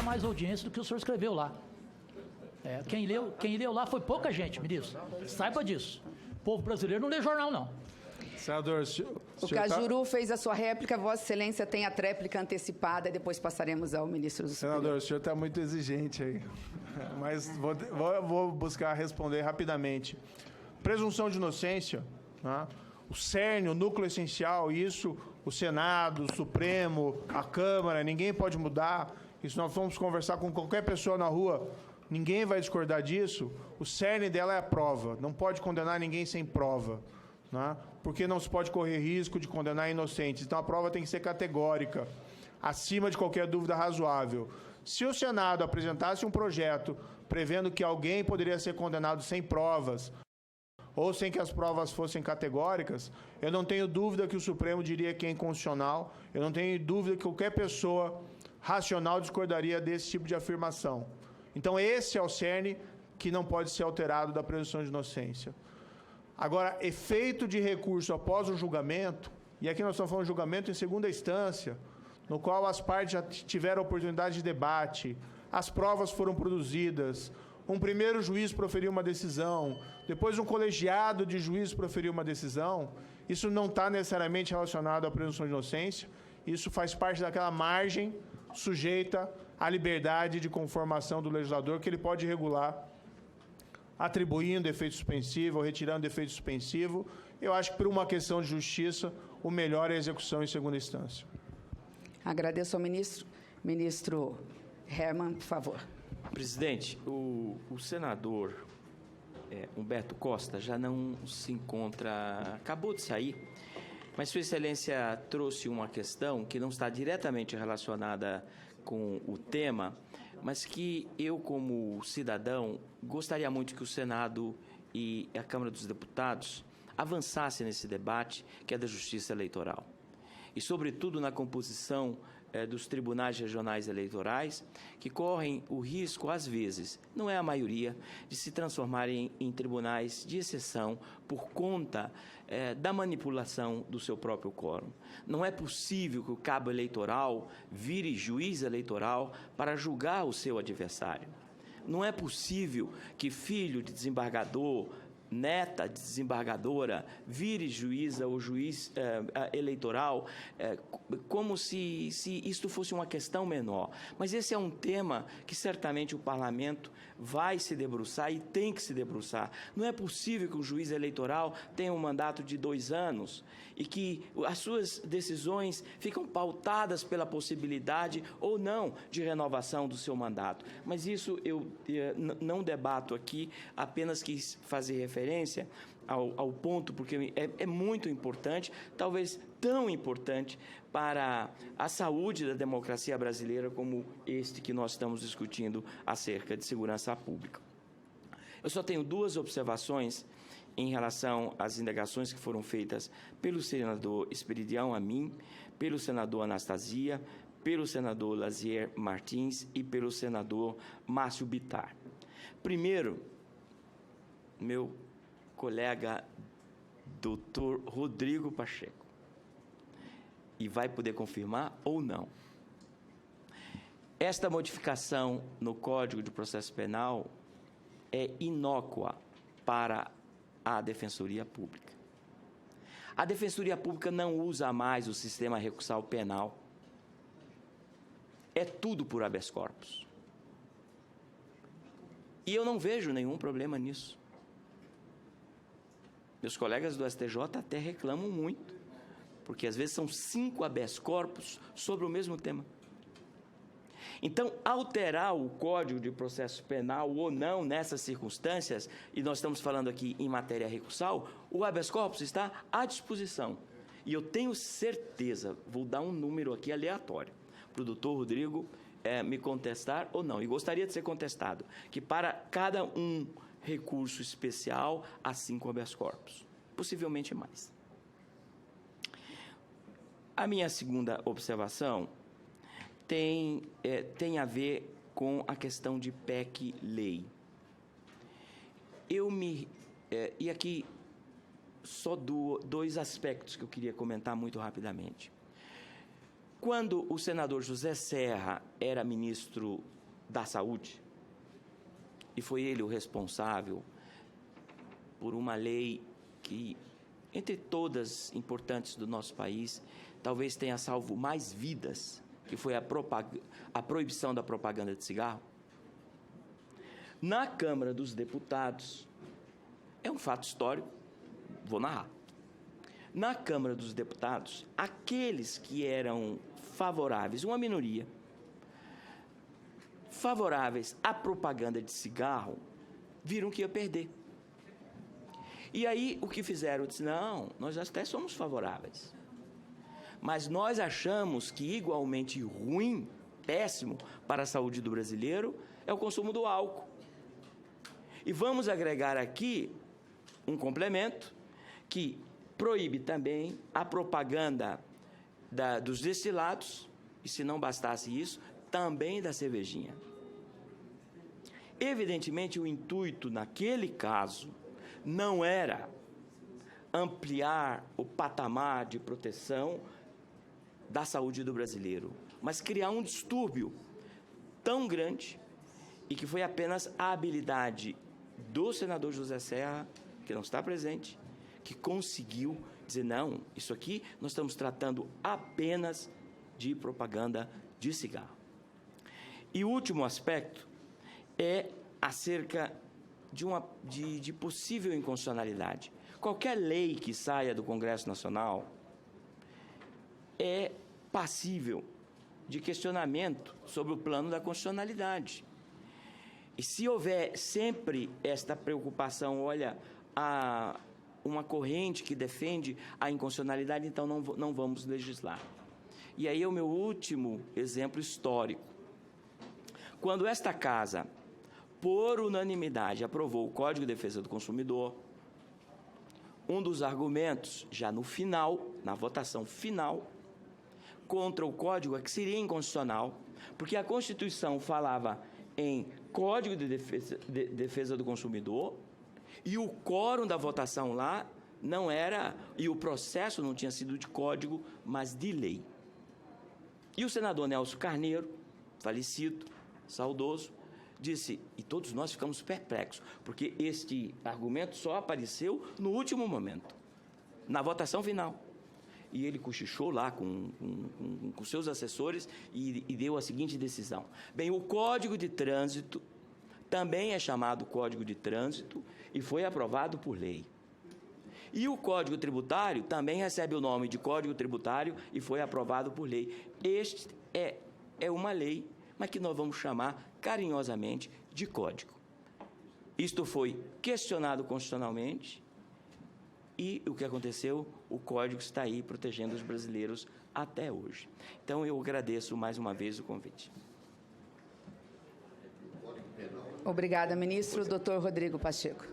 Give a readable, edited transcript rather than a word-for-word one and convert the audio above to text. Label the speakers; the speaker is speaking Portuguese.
Speaker 1: mais audiência do que o senhor escreveu lá. Quem leu lá foi pouca gente, ministro. Saiba disso. O povo brasileiro não lê jornal, não.
Speaker 2: Senador,
Speaker 3: o Cajuru fez a sua réplica, Vossa Excelência tem a tréplica antecipada e depois passaremos ao ministro do Supremo.
Speaker 2: Senador, o senhor está muito exigente aí, mas vou buscar responder rapidamente. Presunção de inocência, né? O cerne, o núcleo essencial, isso o Senado, o Supremo, a Câmara, ninguém pode mudar. Isso nós vamos conversar com qualquer pessoa na rua, ninguém vai discordar disso. O cerne dela é a prova, não pode condenar ninguém sem prova. Né? Porque não se pode correr risco de condenar inocentes. Então a prova tem que ser categórica, acima de qualquer dúvida razoável. Se o Senado apresentasse um projeto prevendo que alguém poderia ser condenado sem provas, ou sem que as provas fossem categóricas, eu não tenho dúvida que o Supremo diria que é inconstitucional, eu não tenho dúvida que qualquer pessoa racional discordaria desse tipo de afirmação. Então esse é o cerne que não pode ser alterado da presunção de inocência. Agora, efeito de recurso após o julgamento, e aqui nós estamos falando de julgamento em segunda instância, no qual as partes já tiveram oportunidade de debate, as provas foram produzidas, um primeiro juiz proferiu uma decisão, depois um colegiado de juízes proferiu uma decisão, isso não está necessariamente relacionado à presunção de inocência, isso faz parte daquela margem sujeita à liberdade de conformação do legislador, que ele pode regular atribuindo efeito suspensivo ou retirando efeito suspensivo. Eu acho que, por uma questão de justiça, o melhor é a execução em segunda instância.
Speaker 3: Agradeço ao ministro. Ministro Herman, por favor.
Speaker 4: Presidente, o senador Humberto Costa já não se encontra, acabou de sair, mas Sua Excelência trouxe uma questão que não está diretamente relacionada com o tema, mas que eu, como cidadão, gostaria muito que o Senado e a Câmara dos Deputados avançassem nesse debate, que é da Justiça Eleitoral. E, sobretudo, na composição dos tribunais regionais eleitorais, que correm o risco, às vezes, não é a maioria, de se transformarem em tribunais de exceção por conta da manipulação do seu próprio quórum. Não é possível que o cabo eleitoral vire juiz eleitoral para julgar o seu adversário. Não é possível que filho de desembargador, neta de desembargadora, vire juíza ou juiz eleitoral, como se isto fosse uma questão menor. Mas esse é um tema que certamente o parlamento vai se debruçar e tem que se debruçar. Não é possível que um juiz eleitoral tenha um mandato de 2 anos e que as suas decisões ficam pautadas pela possibilidade ou não de renovação do seu mandato. Mas isso eu não debato aqui, apenas quis fazer referência ao ponto, porque é muito importante, talvez tão importante para a saúde da democracia brasileira como este que nós estamos discutindo acerca de segurança pública. Eu só tenho 2 observações em relação às indagações que foram feitas pelo senador Esperidião a mim, pelo senador Anastasia, pelo senador Lazier Martins e pelo senador Márcio Bittar. Primeiro, meu colega doutor Rodrigo Pacheco, e vai poder confirmar ou não. Esta modificação no Código de Processo Penal é inócua para a Defensoria Pública. A Defensoria Pública não usa mais o sistema recursal penal. É tudo por habeas corpus. E eu não vejo nenhum problema nisso. Meus colegas do STJ até reclamam muito, porque às vezes são 5 habeas corpus sobre o mesmo tema. Então, alterar o Código de Processo Penal ou não nessas circunstâncias, e nós estamos falando aqui em matéria recursal, o habeas corpus está à disposição. E eu tenho certeza, vou dar um número aqui aleatório, para o doutor Rodrigo me contestar ou não, e gostaria de ser contestado, que para cada um recurso especial há 5 habeas corpus, possivelmente mais. A minha segunda observação tem a ver com a questão de PEC-lei. E aqui só 2 aspectos que eu queria comentar muito rapidamente. Quando o senador José Serra era ministro da saúde. E foi ele o responsável por uma lei que, entre todas importantes do nosso país, talvez tenha salvo mais vidas, que foi a proibição da propaganda de cigarro. Na Câmara dos Deputados, é um fato histórico, vou narrar. Na Câmara dos Deputados, aqueles que eram favoráveis, uma minoria, favoráveis à propaganda de cigarro, viram que ia perder. E aí, o que fizeram? Disse, não, nós até somos favoráveis. Mas nós achamos que igualmente ruim, péssimo para a saúde do brasileiro, é o consumo do álcool. E vamos agregar aqui um complemento que proíbe também a propaganda dos destilados, e se não bastasse isso, também da cervejinha. Evidentemente, o intuito naquele caso não era ampliar o patamar de proteção da saúde do brasileiro, mas criar um distúrbio tão grande e que foi apenas a habilidade do senador José Serra, que não está presente, que conseguiu dizer, não, isso aqui nós estamos tratando apenas de propaganda de cigarro. E o último aspecto é acerca de possível inconstitucionalidade. Qualquer lei que saia do Congresso Nacional é passível de questionamento sobre o plano da constitucionalidade. E se houver sempre esta preocupação, olha, uma corrente que defende a inconstitucionalidade, então não vamos legislar. E aí é o meu último exemplo histórico. Quando esta Casa, por unanimidade, aprovou o Código de Defesa do Consumidor, um dos argumentos, já no final, na votação final, contra o Código é que seria inconstitucional, porque a Constituição falava em Código de Defesa do Consumidor e o quórum da votação lá não era, e o processo não tinha sido de código, mas de lei. E o senador Nelson Carneiro, falecido, saudoso, disse, e todos nós ficamos perplexos, porque este argumento só apareceu no último momento, na votação final. E ele cochichou lá com seus assessores e deu a seguinte decisão. Bem, o Código de Trânsito também é chamado Código de Trânsito e foi aprovado por lei. E o Código Tributário também recebe o nome de Código Tributário e foi aprovado por lei. Este é uma lei, mas que nós vamos chamar carinhosamente de Código. Isto foi questionado constitucionalmente e o que aconteceu? O Código está aí protegendo os brasileiros até hoje. Então, eu agradeço mais uma vez o convite.
Speaker 3: Obrigada, ministro. Dr. Rodrigo Pacheco.